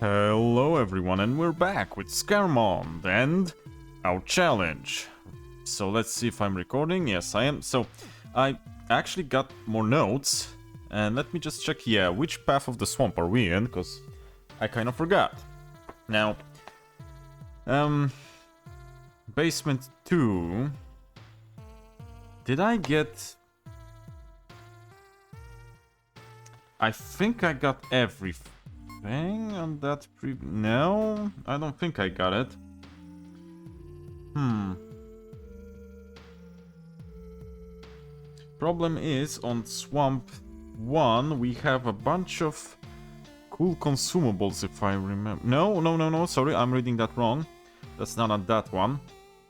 Hello everyone, and we're back with Scarmonde and our challenge. So let's see if I'm recording. Yes, I am. So I actually got more notes, and let me just check, which path of the swamp are we in, because I kind of forgot. Now, basement 2. Did I get... I think I got everything on that No, I don't think I got it. Problem is, on Swamp 1, we have a bunch of cool consumables, if I remember. No, sorry, I'm reading that wrong. That's not on that one.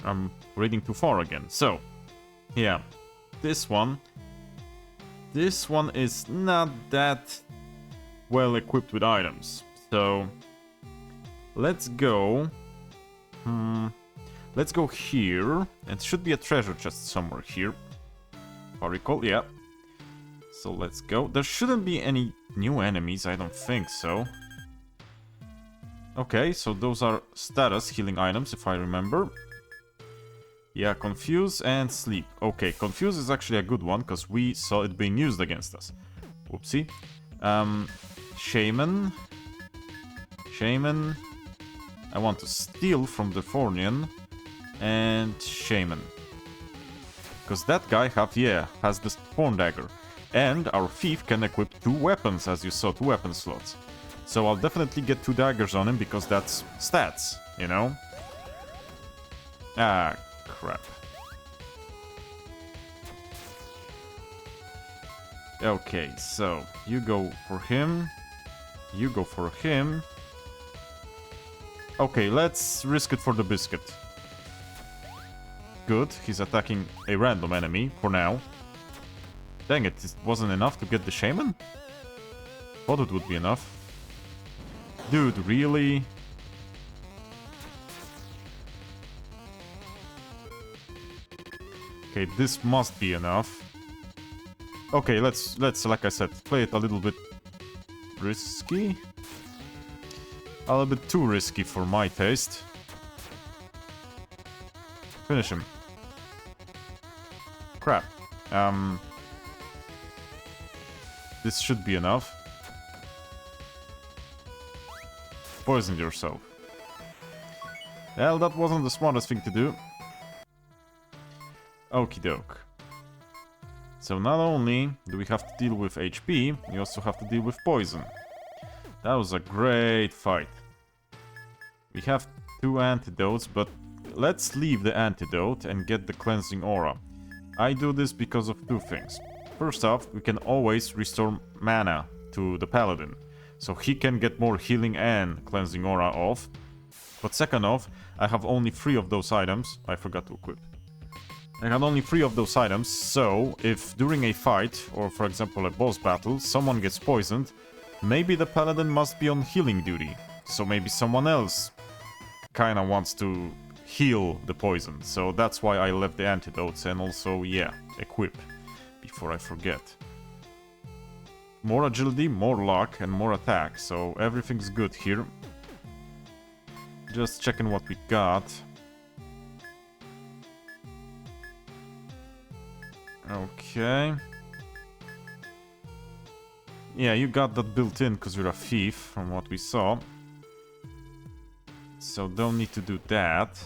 I'm reading too far again. So, yeah, this one. This one is not that well equipped with items. So, let's go. Let's go here. It should be a treasure chest somewhere here. If I recall, yeah. So let's go. There shouldn't be any new enemies, I don't think so. Okay, so those are status healing items, if I remember. Yeah, Confuse and Sleep. Okay, Confuse is actually a good one, because we saw it being used against us. Whoopsie. Shaman. Shaman. I want to steal from the Thornian. And Shaman. Because that guy has the Thorn Dagger. And our thief can equip 2 weapons, as you saw, 2 weapon slots. So I'll definitely get 2 daggers on him, because that's stats, you know? Ah, crap. Okay, so you go for him. You go for him. Okay, let's risk it for the biscuit. Good, he's attacking a random enemy for now. Dang it, it wasn't enough to get the Shaman? Thought it would be enough. Dude, really? Okay, this must be enough. Okay, let's like I said, play it a little bit risky. A little bit too risky for my taste. Finish him. Crap. This should be enough. Poison yourself. Well, that wasn't the smartest thing to do. Okie doke. So not only do we have to deal with HP, we also have to deal with poison. That was a great fight. We have 2 antidotes, but let's leave the antidote and get the cleansing aura. I do this because of 2 things. First off, we can always restore mana to the paladin, so he can get more healing and cleansing aura off. But second off, I have only 3 of those items. I forgot to equip. I have only 3 of those items, so if during a fight, or for example a boss battle, someone gets poisoned, maybe the paladin must be on healing duty. So maybe someone else kinda wants to heal the poison. So that's why I left the antidotes and also, equip. Before I forget. More agility, more luck, and more attack, so everything's good here. Just checking what we got. Okay. Yeah, you got that built in because you're a thief, from what we saw. So don't need to do that.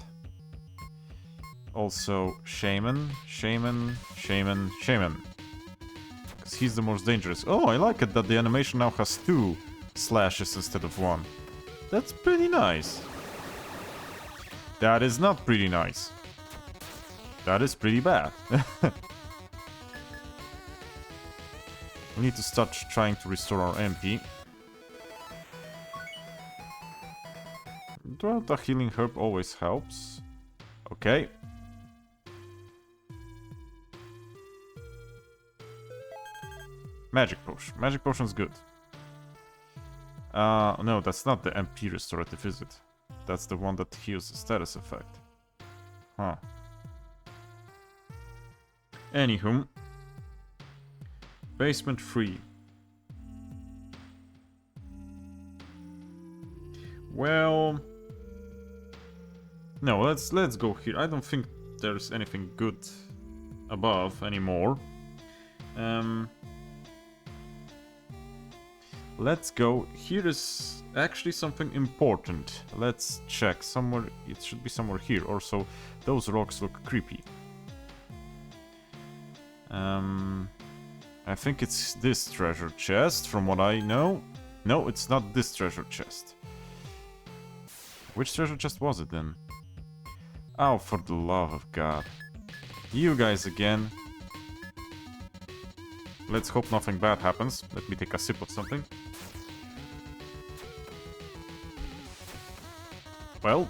Also, Shaman. Because he's the most dangerous. Oh, I like it that the animation now has 2 slashes instead of 1. That's pretty nice. That is not pretty nice. That is pretty bad. We need to start trying to restore our MP. The healing herb always helps. Okay. Magic potion. Magic potion's good. No, that's not the MP restorative, is it? That's the one that heals the status effect. Huh. Anywho. Basement 3. Well... No, let's go here. I don't think there's anything good above anymore. Let's go. Here is actually something important. Let's check somewhere. It should be somewhere here. Also, those rocks look creepy. I think it's this treasure chest, from what I know. No, it's not this treasure chest. Which treasure chest was it then? Oh, for the love of God. You guys again. Let's hope nothing bad happens. Let me take a sip of something. Well,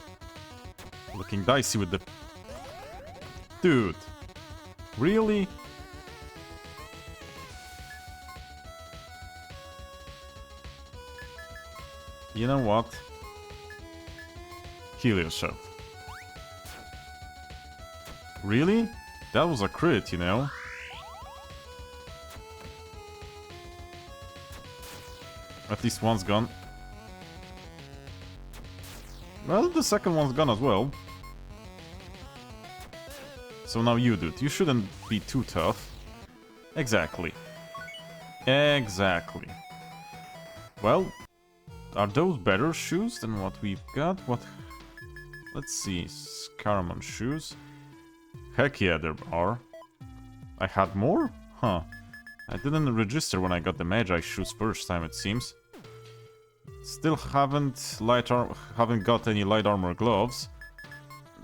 looking dicey with the... Dude. Really? You know what? Heal yourself. Really? That was a crit, you know? At least one's gone. Well, the second one's gone as well. So now you, dude. You shouldn't be too tough. Exactly. Exactly. Well, are those better shoes than what we've got? What? Let's see. Scarmonde shoes. Heck yeah, there are. I had more? Huh. I didn't register when I got the Magi shoes first time, it seems. Still haven't got any light armor gloves,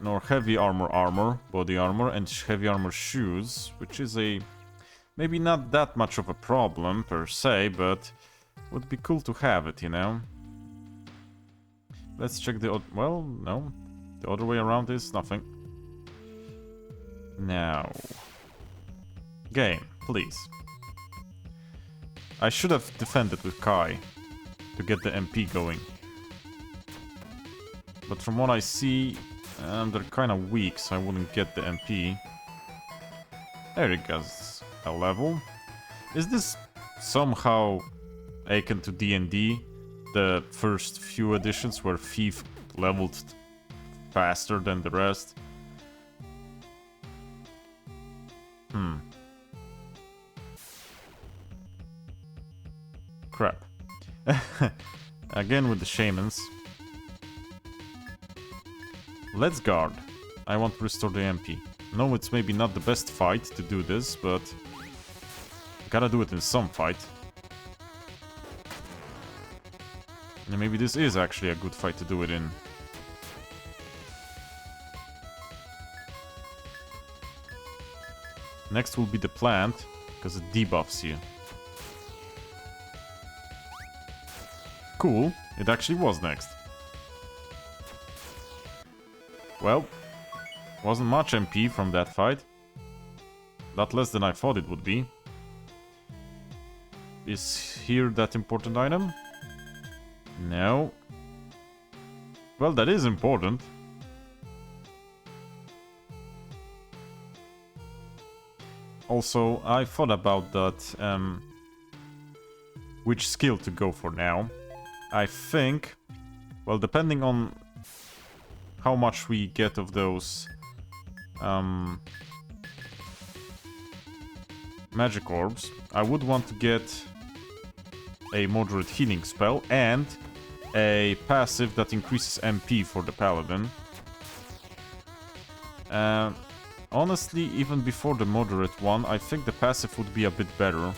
nor heavy armor, body armor, and heavy armor shoes, which is maybe not that much of a problem per se, but would be cool to have it, you know. Let's check the well, no, the other way around is nothing. Now, game, please. I should have defended with Kai to get the MP going. But from what I see, they're kind of weak, so I wouldn't get the MP. There it goes. A level. Is this somehow akin to D&D? The first few editions where Thief leveled faster than the rest? Crap. Again with the Shamans. Let's guard. I want to restore the MP. No, it's maybe not the best fight to do this, but gotta do it in some fight. And maybe this is actually a good fight to do it in. Next will be the plant, because it debuffs you. Cool, it actually was next. Well, wasn't much MP from that fight. Lot less than I thought it would be. Is here that important item? No. Well, that is important. Also, I thought about that, which skill to go for now. I think, well, depending on how much we get of those magic orbs, I would want to get a moderate healing spell and a passive that increases MP for the paladin. Honestly, even before the moderate one, I think the passive would be a bit better,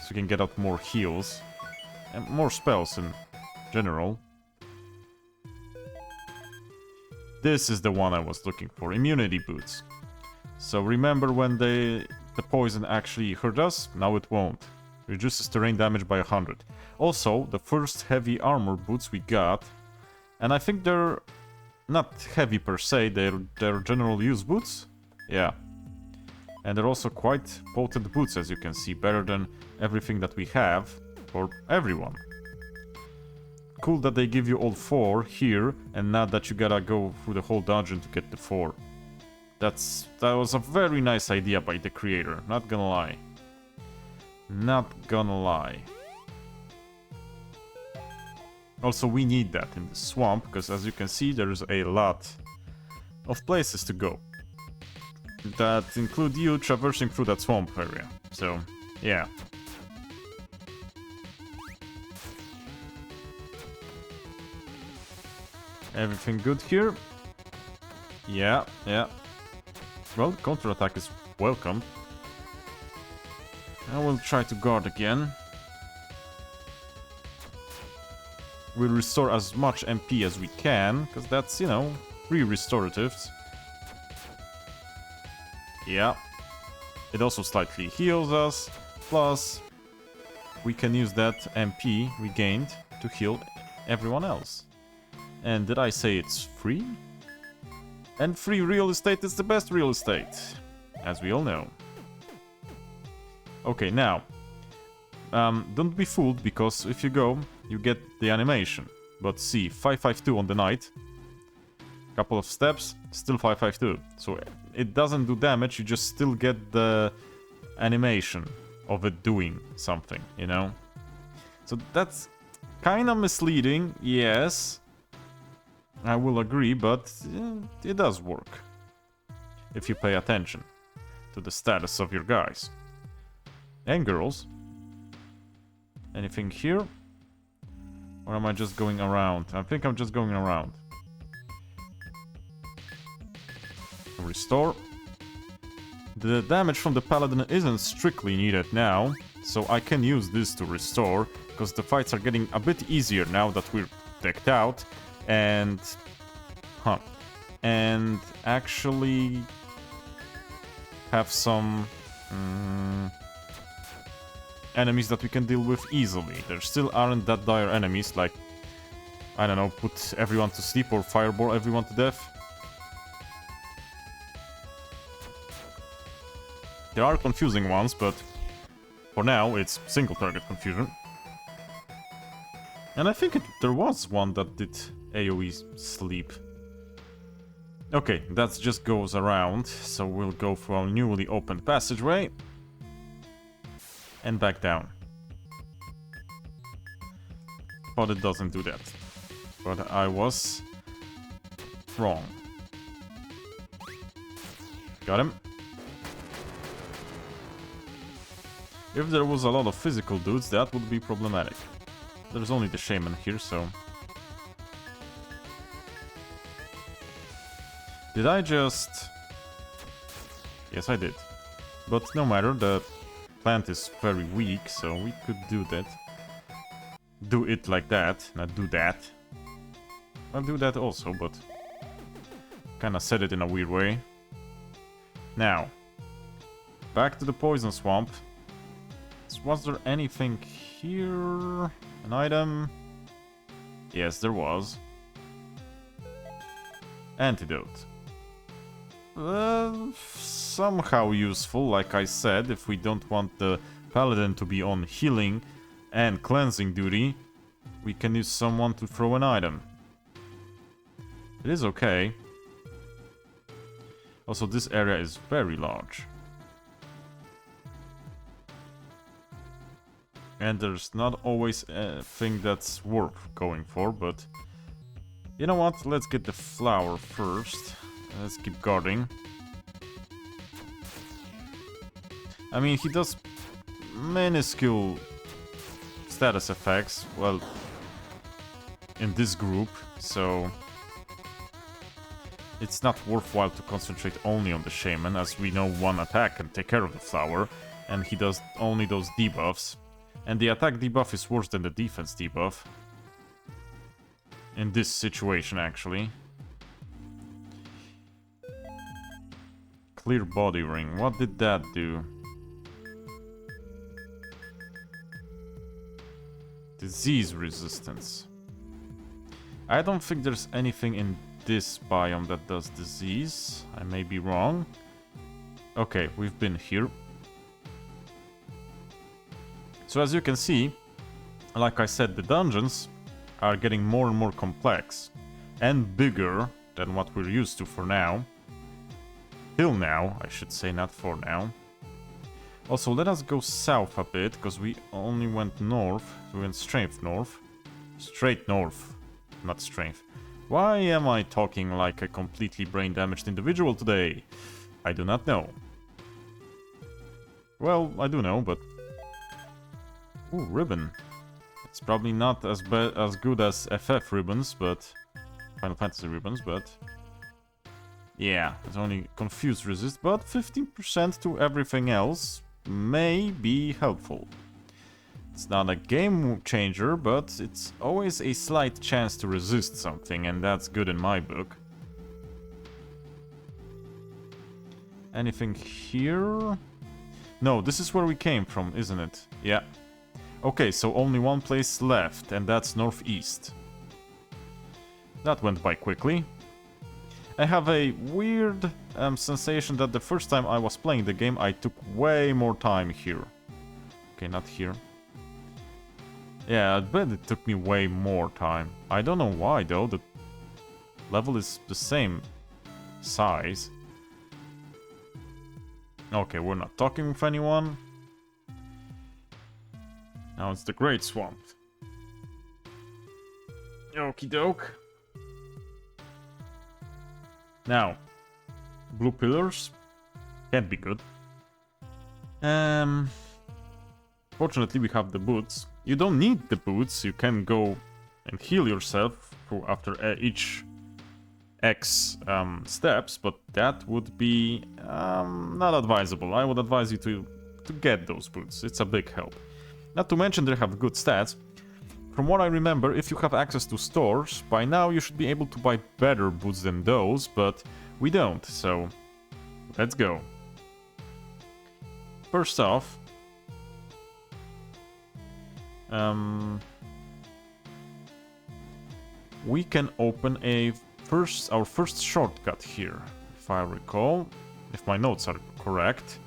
so you can get out more heals and more spells in general. This is the one I was looking for, immunity boots. So remember when the poison actually hurt us? Now it won't. Reduces terrain damage by 100. Also, the first heavy armor boots we got, and I think they're not heavy per se, they're general use boots. Yeah. And they're also quite potent boots, as you can see, better than everything that we have for everyone. Cool that they give you all 4 here, and not that you gotta go through the whole dungeon to get the 4. That was a very nice idea by the creator, not gonna lie. Not gonna lie. Also, we need that in the swamp, because as you can see, there's a lot of places to go that include you traversing through that swamp area. So, yeah. Everything good here? Yeah, yeah. Well, counterattack is welcome. I will try to guard again. We'll restore as much MP as we can, because that's, you know, 3 restoratives. Yeah. It also slightly heals us, plus we can use that MP we gained to heal everyone else. And did I say it's free? And free real estate is the best real estate, as we all know. Okay, now, don't be fooled, because if you go, you get the animation. But see, 552 on the knight, couple of steps, still 552. So it doesn't do damage, you just still get the animation of it doing something, you know? So that's kind of misleading, yes. I will agree, but it does work. If you pay attention to the status of your guys. And girls. Anything here? Or am I just going around? I think I'm just going around. Restore. The damage from the paladin isn't strictly needed now, so I can use this to restore, because the fights are getting a bit easier now that we're decked out, and... and actually have some enemies that we can deal with easily. There still aren't that dire enemies, like, I don't know, put everyone to sleep or fireball everyone to death. There are confusing ones, but for now it's single target confusion. And I think there was one that did AoE sleep. Okay, that just goes around, so we'll go for our newly opened passageway. And back down. But it doesn't do that. But I was wrong. Got him. If there was a lot of physical dudes, that would be problematic. There's only the Shaman here, so... Did I just... Yes, I did. But no matter, the plant is very weak, so we could do that. Do it like that, not do that. I'll do that also, but... Kinda said it in a weird way. Now. Back to the poison swamp. Was there anything here? An item? Yes, there was. Antidote. Somehow useful, like I said, if we don't want the paladin to be on healing and cleansing duty, we can use someone to throw an item. It is okay. Also, this area is very large. And there's not always a thing that's worth going for, but... You know what? Let's get the flower first. Let's keep guarding. I mean, he does minuscule status effects, well, in this group, so... It's not worthwhile to concentrate only on the Shaman, as we know one attack can take care of the flower, and he does only those debuffs. And the attack debuff is worse than the defense debuff. In this situation, actually. Clear body ring. What did that do? Disease resistance. I don't think there's anything in this biome that does disease. I may be wrong. Okay, we've been here. So as you can see, like I said, the dungeons are getting more and more complex and bigger than what we're used to for now. Till now, I should say, not for now. Also, let us go south a bit, because we only went north, we went straight north. Straight north. Not strength. Why am I talking like a completely brain-damaged individual today? I do not know. Well, I do know, but... Ooh, ribbon. It's probably not as good as FF ribbons, but... Final Fantasy ribbons, but... Yeah, it's only confused resist, but 15% to everything else may be helpful. It's not a game changer, but it's always a slight chance to resist something, and that's good in my book. Anything here? No, this is where we came from, isn't it? Yeah. Okay, so only one place left, and that's northeast. That went by quickly. I have a weird sensation that the first time I was playing the game, I took way more time here. Okay, not here. Yeah, I bet it took me way more time. I don't know why, though. The level is the same size. Okay, we're not talking with anyone. Now it's the Great Swamp. Okie doke. Now, blue pillars can't be good. Fortunately, we have the boots. You don't need the boots. You can go and heal yourself after each X steps, but that would be not advisable. I would advise you to get those boots. It's a big help. Not to mention they have good stats. From what I remember, if you have access to stores, by now you should be able to buy better boots than those, but we don't, so let's go. First off, we can open our first shortcut here, if I recall, if my notes are correct.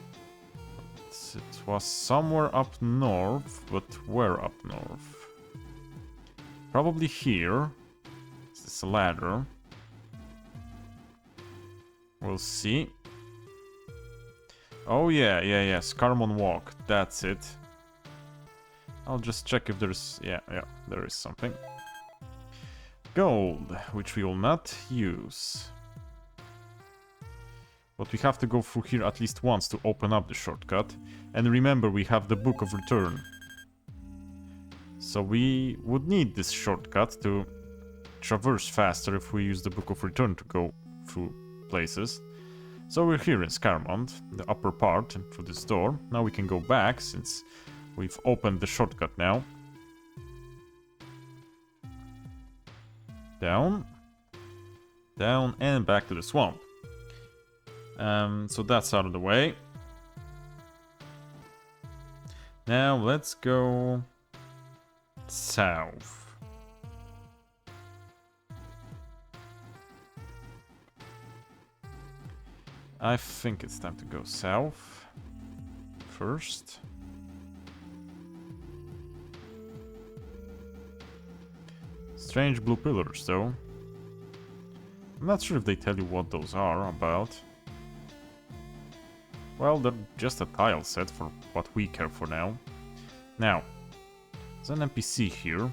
It was somewhere up north, but where up north? Probably here. Is this a ladder? We'll see. Oh yeah, Scarmonde walk, that's it. I'll just check if there's... yeah, there is something. Gold, which we will not use. But we have to go through here at least once to open up the shortcut. And remember, we have the Book of Return. So we would need this shortcut to traverse faster if we use the Book of Return to go through places. So we're here in Scarmonde, the upper part, and through this door. Now we can go back, since we've opened the shortcut now. Down. Down, and back to the swamp. So that's out of the way. Now let's go south. I think it's time to go south first. Strange blue pillars, though. I'm not sure if they tell you what those are about. Well, they're just a tile set for what we care for now. Now, there's an NPC here.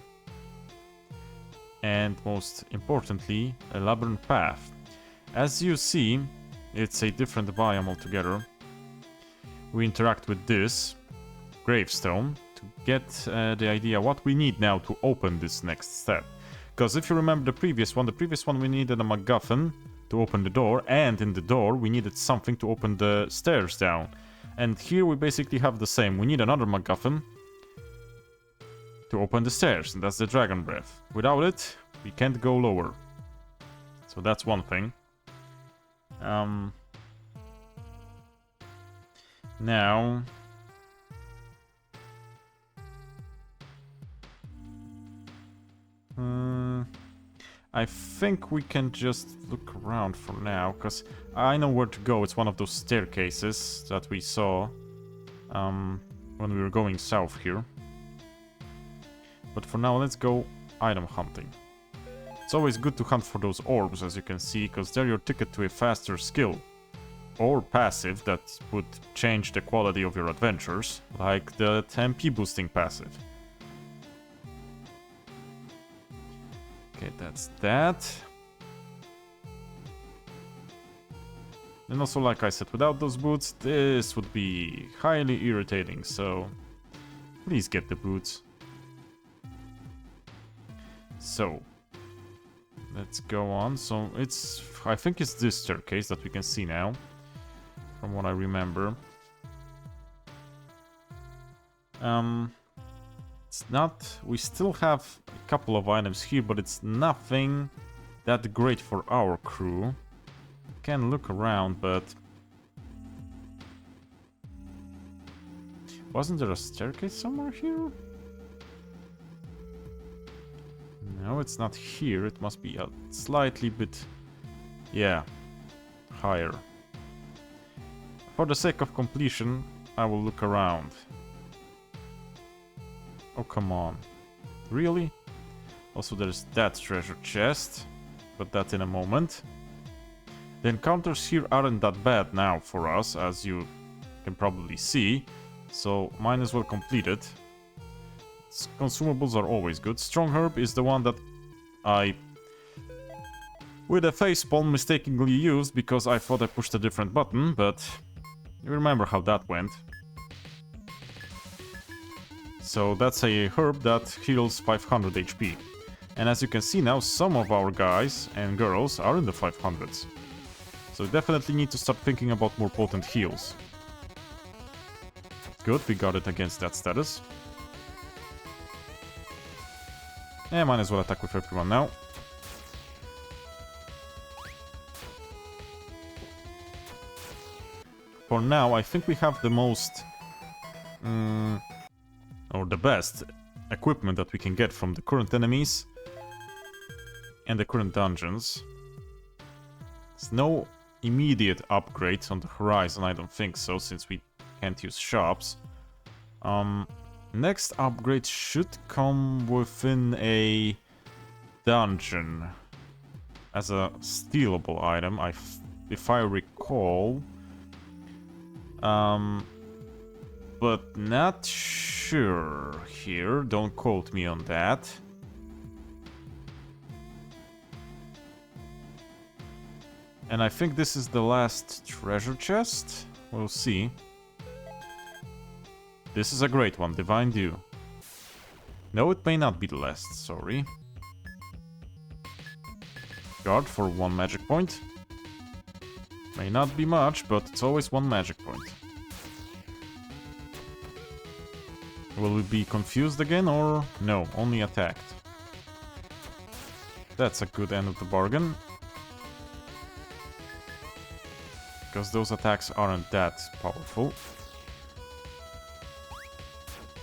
And most importantly, a labyrinth path. As you see, it's a different biome altogether. We interact with this gravestone to get the idea what we need now to open this next step. Because if you remember the previous one we needed a MacGuffin to open the door, and in the door we needed something to open the stairs down. And here we basically have the same. We need another MacGuffin to open the stairs, and that's the Dragon Breath. Without it, we can't go lower. So that's one thing. Now... I think we can just look around for now, because I know where to go. It's one of those staircases that we saw when we were going south here. But for now, let's go item hunting. It's always good to hunt for those orbs, as you can see, because they're your ticket to a faster skill. Or passive that would change the quality of your adventures, like the MP boosting passive. Okay, that's that. And also, like I said, without those boots, this would be highly irritating, so please get the boots. So, let's go on. So, I think it's this staircase that we can see now, from what I remember. It's not... We still have a couple of items here, but it's nothing that great for our crew. Can look around, but... Wasn't there a staircase somewhere here? No, it's not here. It must be a slightly bit... Yeah, higher. For the sake of completion, I will look around. Oh, come on. Really? Also, there's that treasure chest, but that in a moment. The encounters here aren't that bad now for us, as you can probably see, so might as well complete it. Consumables are always good. Strong Herb is the one that I, with a facepalm, mistakenly used because I thought I pushed a different button, but you remember how that went. So that's a herb that heals 500 HP. And as you can see now, some of our guys and girls are in the 500s. So definitely need to start thinking about more potent heals. Good, we got it against that status. And might as well attack with everyone now. For now, I think we have the most... or the best equipment that we can get from the current enemies and the current dungeons. There's no immediate upgrades on the horizon, I don't think so, since we can't use shops. Next upgrade should come within a dungeon as a stealable item, if I recall. But not sure here, don't quote me on that. And I think this is the last treasure chest. We'll see. This is a great one, Divine Dew. No, it may not be the last, sorry. Guard for 1 magic point. May not be much, but it's always 1 magic point. Will we be confused again, or... No, only attacked. That's a good end of the bargain. Because those attacks aren't that powerful.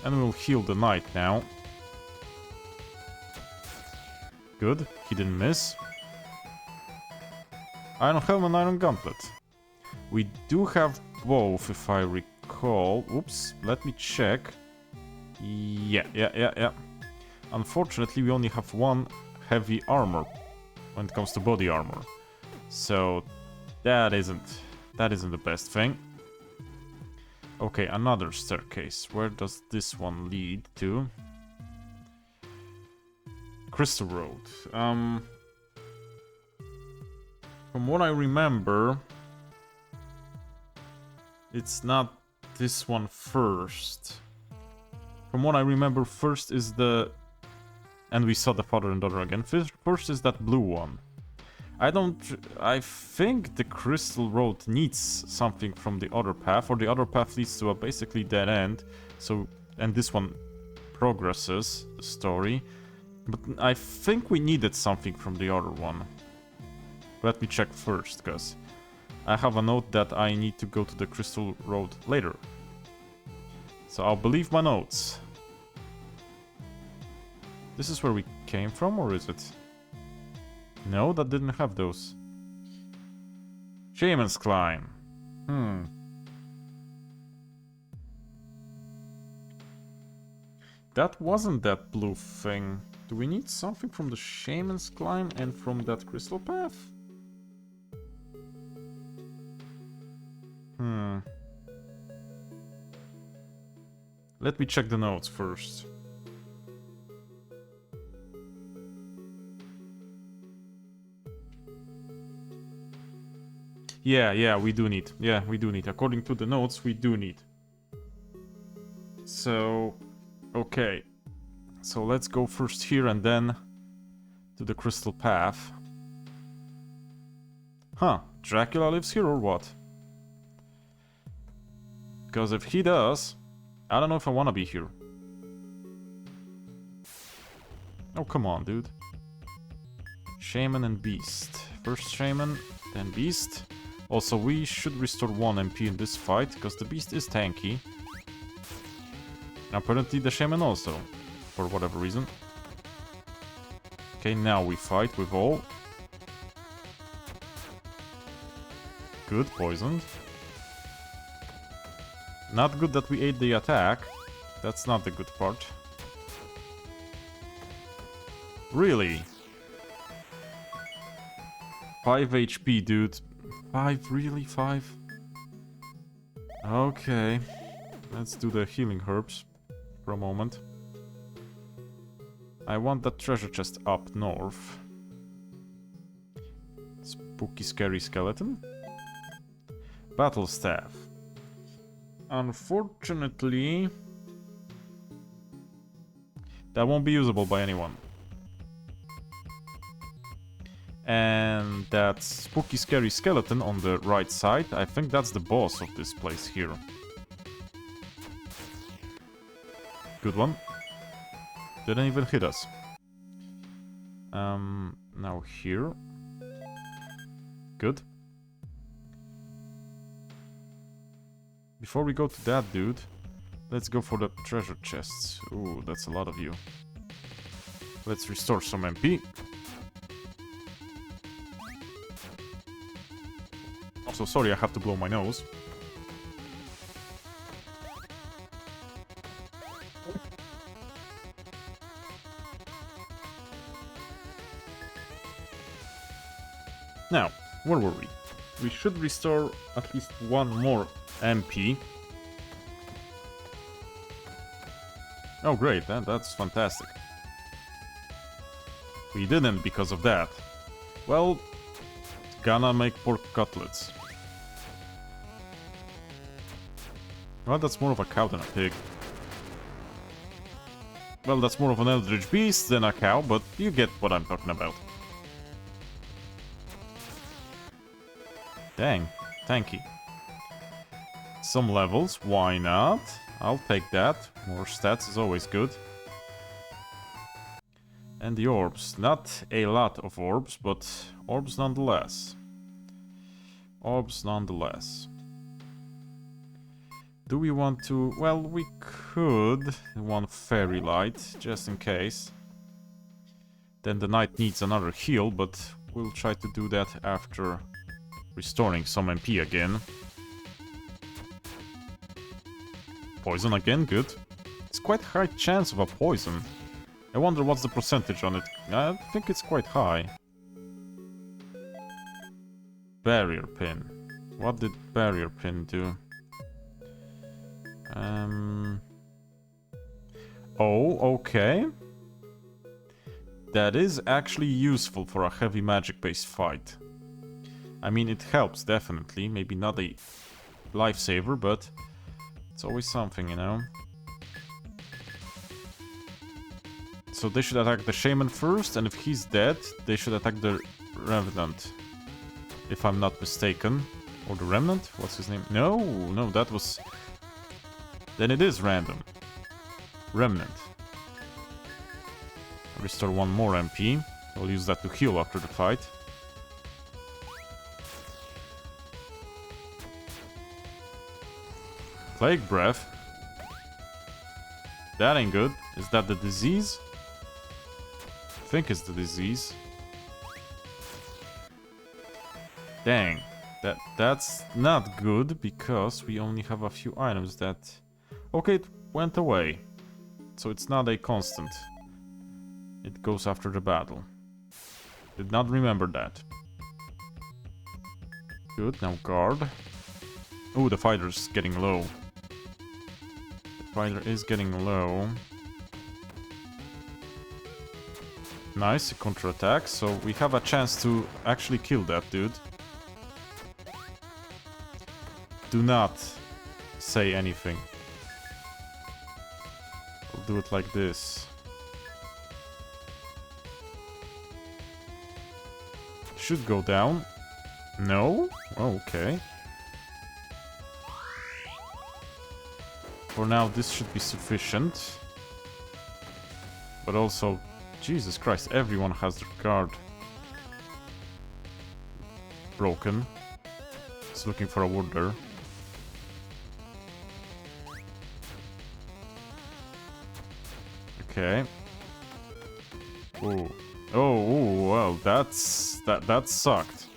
And we'll heal the knight now. Good, he didn't miss. Iron Helm and Iron Gauntlet. We do have both, if I recall. Oops, let me check. Yeah. Unfortunately, we only have 1 heavy armor when it comes to body armor. So, that isn't the best thing. Okay, another staircase. Where does this one lead to? Crystal Road. From what I remember, it's not this one first. From what I remember, first is the... And we saw the father and daughter again. First is that blue one. I think the Crystal Road needs something from the other path, or the other path leads to a basically dead end. So, and this one progresses the story. But I think we needed something from the other one. Let me check first, because I have a note that I need to go to the Crystal Road later. So I'll believe my notes. This is where we came from, or is it? No, that didn't have those. Shaman's Climb. That wasn't that blue thing. Do we need something from the Shaman's Climb and from that crystal path? Let me check the notes first. Yeah, we do need. Yeah, we do need. According to the notes, we do need. So, okay. So let's go first here and then to the Crystal Path. Huh, Dracula lives here or what? Because if he does, I don't know if I want to be here. Oh, come on, dude. Shaman and Beast. First Shaman, then Beast. Also, we should restore 1 MP in this fight, because the Beast is tanky. Apparently the Shaman also, for whatever reason. Okay, now we fight with all. Good, poisoned. Not good that we ate the attack. That's not the good part. Really? 5 HP, dude. 5? Really? 5? Okay. Let's do the healing herbs for a moment. I want that treasure chest up north. Spooky, scary skeleton. Battle staff. Unfortunately, that won't be usable by anyone. And that spooky, scary skeleton on the right side, I think that's the boss of this place here. Good one. Didn't even hit us. Now here. Good. Before we go to that dude, let's go for the treasure chests. Ooh, that's a lot of you. Let's restore some MP. Also, sorry, I have to blow my nose. Now, where were we? We should restore at least 1 more MP. Oh great, that's fantastic. We didn't because of that. Well, gonna make pork cutlets. Well, that's more of a cow than a pig. Well, that's more of an eldritch beast than a cow, but you get what I'm talking about. Dang, tanky. Some levels, why not? I'll take that. More stats is always good. And the orbs. Not a lot of orbs, but orbs nonetheless. Orbs nonetheless. Do we want to... Well, we could. 1 fairy light, just in case. Then the knight needs another heal, but we'll try to do that after restoring some MP again. Poison again, good. It's quite high chance of a poison. I wonder what's the percentage on it. I think it's quite high. Barrier pin. What did barrier pin do? Oh, okay. That is actually useful for a heavy magic-based fight. I mean, it helps, definitely. Maybe not a lifesaver, but it's always something, you know? So they should attack the Shaman first, and if he's dead, they should attack the Revenant. If I'm not mistaken. Or the Remnant? What's his name? No, that was... Then it is random. Remnant. Restore 1 more MP. I'll use that to heal after the fight. Plague Breath. That ain't good. Is that the disease? I think it's the disease. Dang. That's not good, because we only have a few items that... Okay, it went away. So it's not a constant. It goes after the battle. Did not remember that. Good, now guard. Oh, the fighter's getting low. The fighter is getting low. Nice, a counterattack. So we have a chance to actually kill that dude. do not say anything. We'll do it like this. Should go down. No? Oh, okay. For now, this should be sufficient. But also, Jesus Christ, everyone has their guard broken. It's looking for a warder. Okay. Oh. Oh, well, that sucked.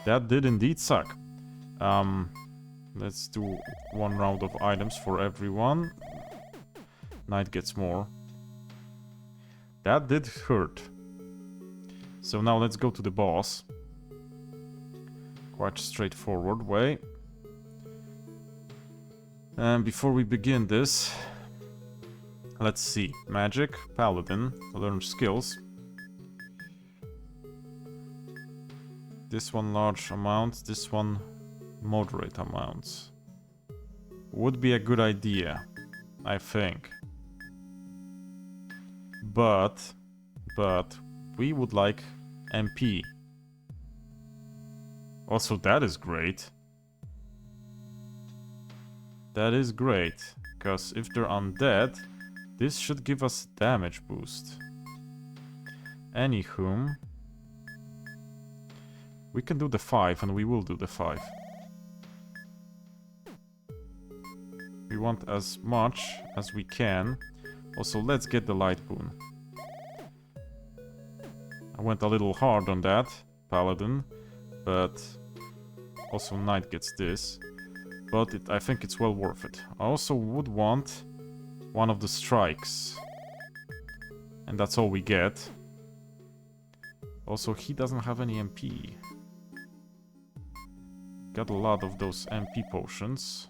That did indeed suck. Let's do one round of items for everyone. Knight gets more. That did hurt. So now let's go to the boss. Quite straightforward way. And before we begin this, let's see. Magic, Paladin, learn skills. This one large amount, this one moderate amounts. Would be a good idea, I think. But we would like MP. Also, that is great. That is great, because if they're undead, this should give us damage boost. Anywhom, we can do the 5, and we will do the 5. We want as much as we can. Also, let's get the light boon. I went a little hard on that, Paladin, but also Knight gets this. But I think it's well worth it. I also would want one of the strikes. And that's all we get. Also, he doesn't have any MP. Got a lot of those MP potions.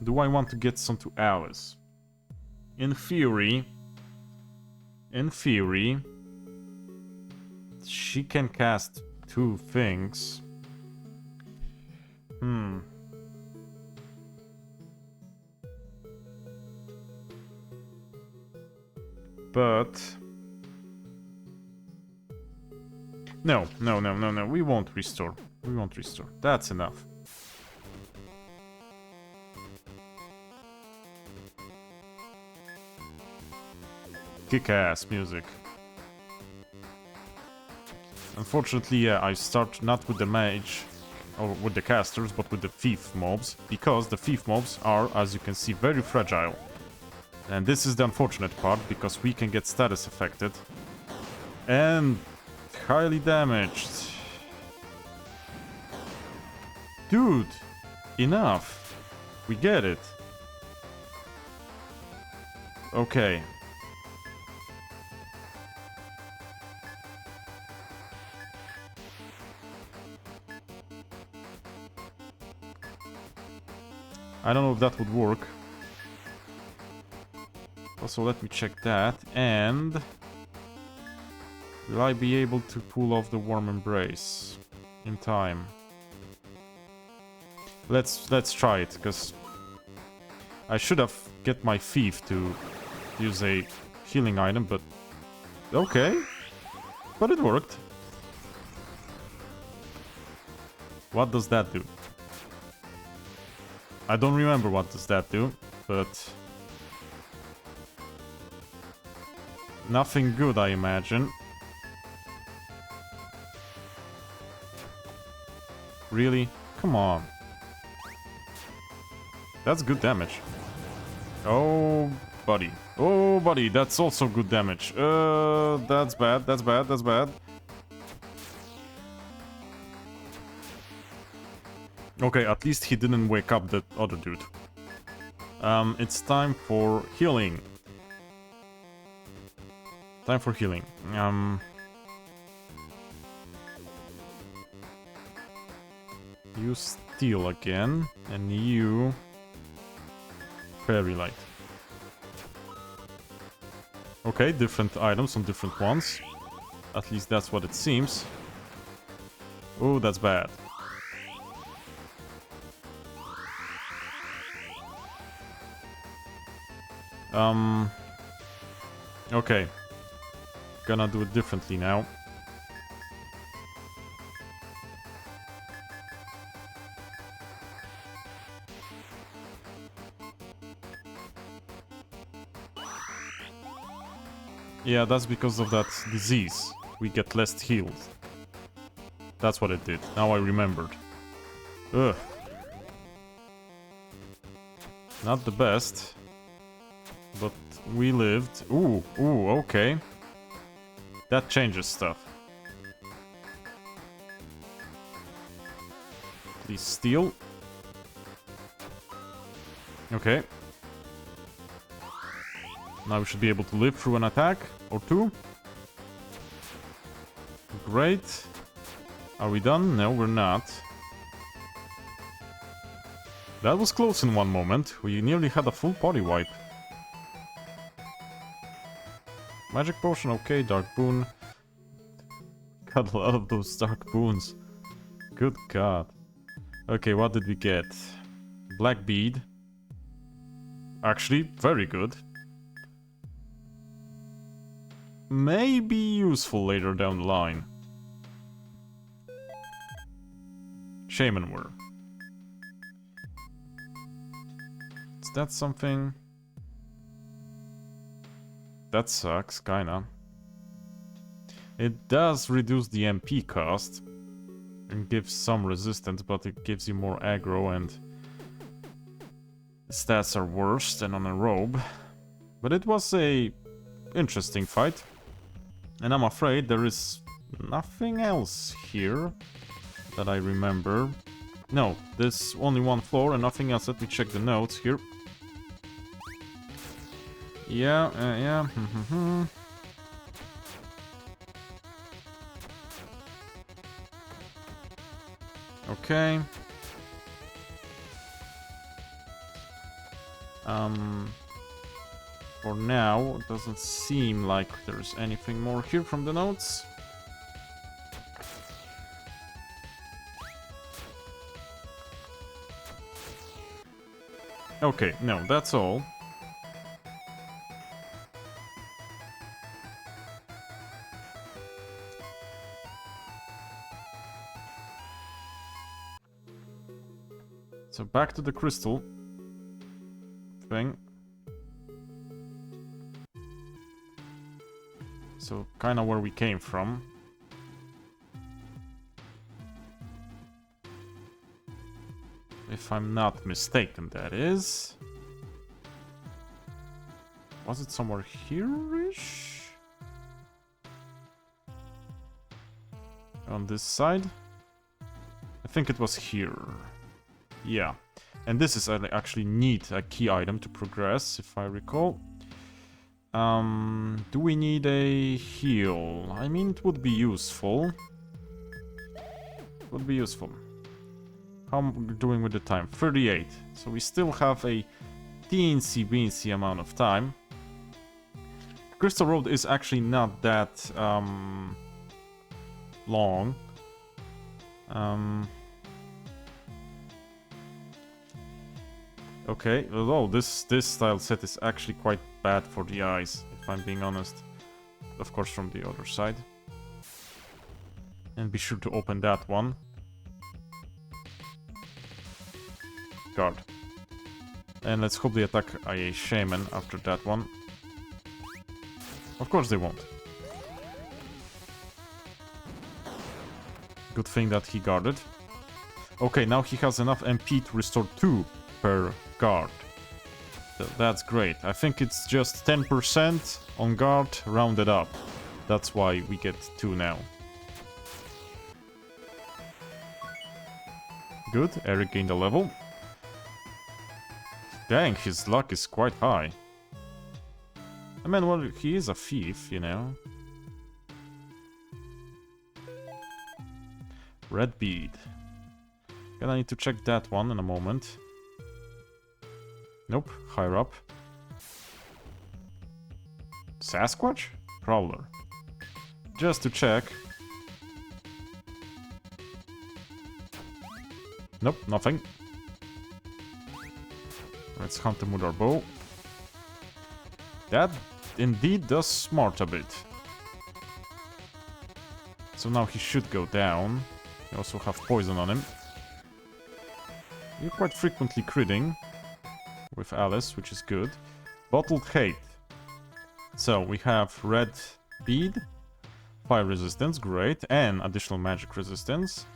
Do I want to get some to Alice? In theory, she can cast 2 things. But no, we won't restore. We won't restore. That's enough. Kick-ass music. Unfortunately, yeah, I start not with the mage or with the casters, but with the thief mobs, because the thief mobs are, as you can see, very fragile. And this is the unfortunate part, because we can get status affected and highly damaged. Dude, enough. We get it. Okay. I don't know if that would work. Also, let me check that. And will I be able to pull off the warm embrace in time? Let's try it, because I should have get my thief to use a healing item, but okay. But it worked. What does that do? I don't remember what does that do, but nothing good, I imagine. Really? Come on. That's good damage. Oh, buddy. Oh, buddy, that's also good damage. That's bad, that's bad, that's bad. Okay, at least he didn't wake up that other dude. It's time for healing. Time for healing. You steal again, and you fairy light. Okay, different items on different ones. At least that's what it seems. Oh, that's bad. Okay. Gonna do it differently now. Yeah, that's because of that disease. We get less healed. That's what it did. Now I remembered. Ugh. Not the best. But we lived. Ooh, okay. That changes stuff. Please steal. Okay. Now we should be able to live through an attack or two. Great. Are we done? No, we're not. That was close in one moment. We nearly had a full body wipe. Magic potion, okay. Dark boon. Got a lot of those dark boons. Good god. Okay, what did we get? Black bead. Actually, very good. May be useful later down the line. Shaman were. Is that something? That sucks, kinda. It does reduce the MP cost and gives some resistance, but it gives you more aggro and stats are worse than on a robe. But it was a interesting fight. And I'm afraid there is nothing else here that I remember. No, there's only one floor and nothing else. Let me check the notes here. Yeah. Okay. For now, it doesn't seem like there's anything more here from the notes. Okay, no, that's all. So back to the crystal thing. So kind of where we came from. If I'm not mistaken, that is. Was it somewhere here-ish? On this side? I think it was here. Yeah. And this is actually neat, a key item to progress, if I recall. Do we need a heal? I mean, it would be useful. Would be useful. How am I doing with the time? 38. So we still have a teensy-weensy amount of time. Crystal Road is actually not that long. Okay, although this style set is actually quite bad for the eyes, if I'm being honest. Of course, from the other side. And be sure to open that one. Guard. And let's hope they attack a Shaman after that one. Of course they won't. Good thing that he guarded. Okay, now he has enough MP to restore 2 per guard. That's great. I think it's just 10% on guard rounded up. That's why we get 2 now. Good, Eric gained a level. Dang, his luck is quite high. I mean, well, he is a thief, you know. Red bead. Gonna need to check that one in a moment. Nope, higher up. Sasquatch? Prowler. Just to check. Nope, nothing. Let's hunt him with our bow. That indeed does smart a bit. So now he should go down. We also have poison on him. You're quite frequently critting with Alice, which is good. Bottled Hate. So we have red bead, fire resistance, great, and additional magic resistance.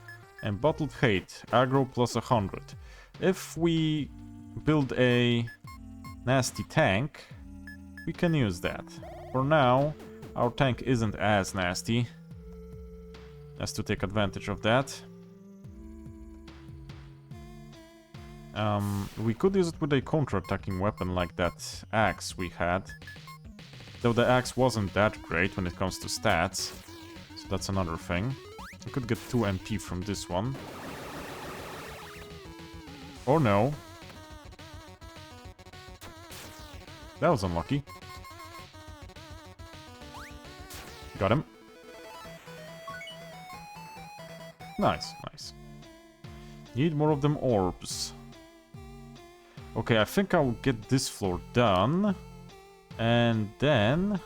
And Bottled Hate, aggro plus 100. If we build a nasty tank, we can use that. For now, our tank isn't as nasty as to take advantage of that. We could use it with a counter-attacking weapon like that axe we had. Though the axe wasn't that great when it comes to stats. So that's another thing. We could get 2 MP from this one. Or no. That was unlucky. Got him. Nice, nice. Need more of them orbs. Okay, I think I'll get this floor done. And then...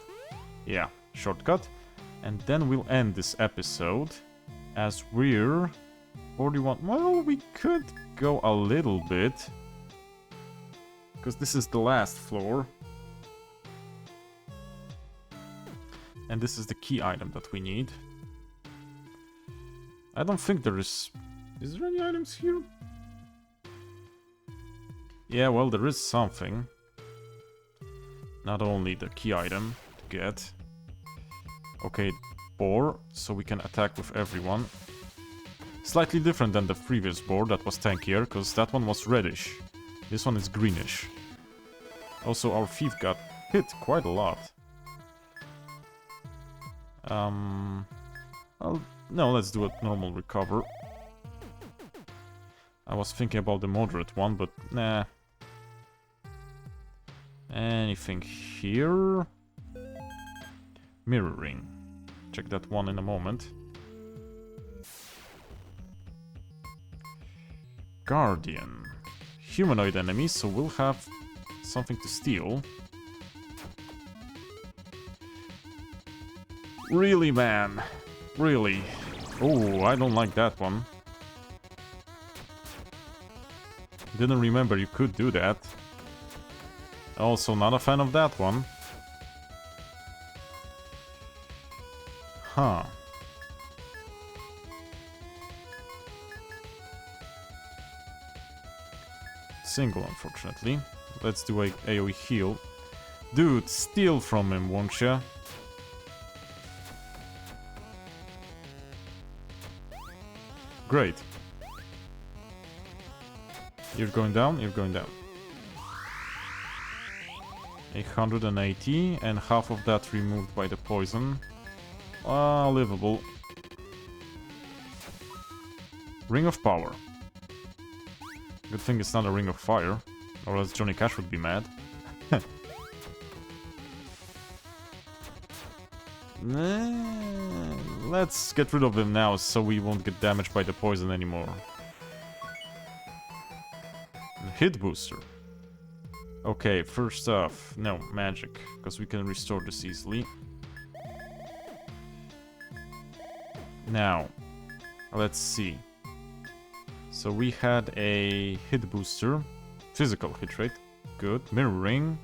yeah, shortcut. And then we'll end this episode. As we're... 41... well, we could go a little bit. Because this is the last floor. And this is the key item that we need. I don't think there is... is there any items here? Yeah, well, there is something. Not only the key item to get. Okay, boar, so we can attack with everyone. Slightly different than the previous boar that was tankier, because that one was reddish. This one is greenish. Also, our thief got hit quite a lot. Well, no, let's do a normal recover. I was thinking about the moderate one, but nah. Anything here? Mirroring. Check that one in a moment. Guardian. Humanoid enemy, so we'll have something to steal. Really, man? Really? Oh, I don't like that one. Didn't remember you could do that. Also, not a fan of that one. Huh. Single, unfortunately. Let's do a AoE heal. Dude, steal from him, won't ya? Great. You're going down, you're going down. 180, and half of that removed by the poison. Livable. Ring of Power. Good thing it's not a Ring of Fire, or else Johnny Cash would be mad. Let's get rid of him now, so we won't get damaged by the poison anymore. Hit booster. Okay, first off, no, magic, because we can restore this easily. Now, let's see. So we had a hit booster, physical hit rate, good, mirroring,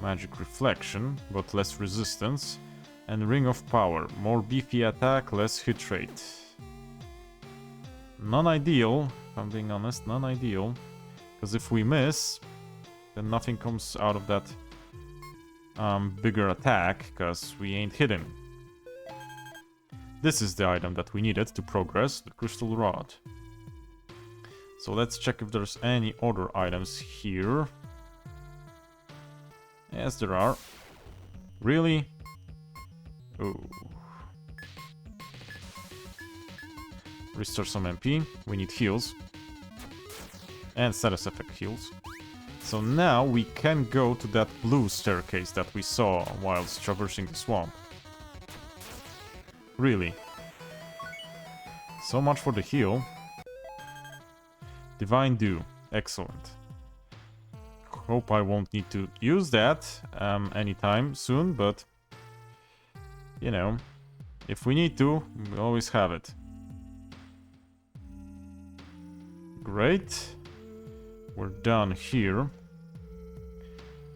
magic reflection, but less resistance, and ring of power, more beefy attack, less hit rate. Non-ideal, if I'm being honest, non-ideal, because if we miss, then nothing comes out of that bigger attack, because we ain't hit him. This is the item that we needed to progress, the crystal rod. So let's check if there's any other items here. Yes, there are. Really? Ooh. Restore some MP. We need heals. And status effect heals. So now we can go to that blue staircase that we saw whilst traversing the swamp. Really. So much for the heal. Divine Dew. Excellent. Hope I won't need to use that anytime soon, but... You know, if we need to, we always have it. Great. We're done here.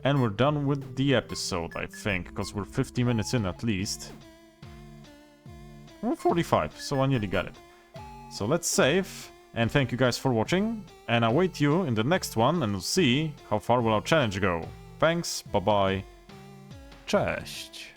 And we're done with the episode, I think, because we're 50 minutes in at least. Well, 45, so I nearly got it. So let's save, and thank you guys for watching, and I'll wait you in the next one, and we'll see how far will our challenge go. Thanks, bye-bye. Cześć!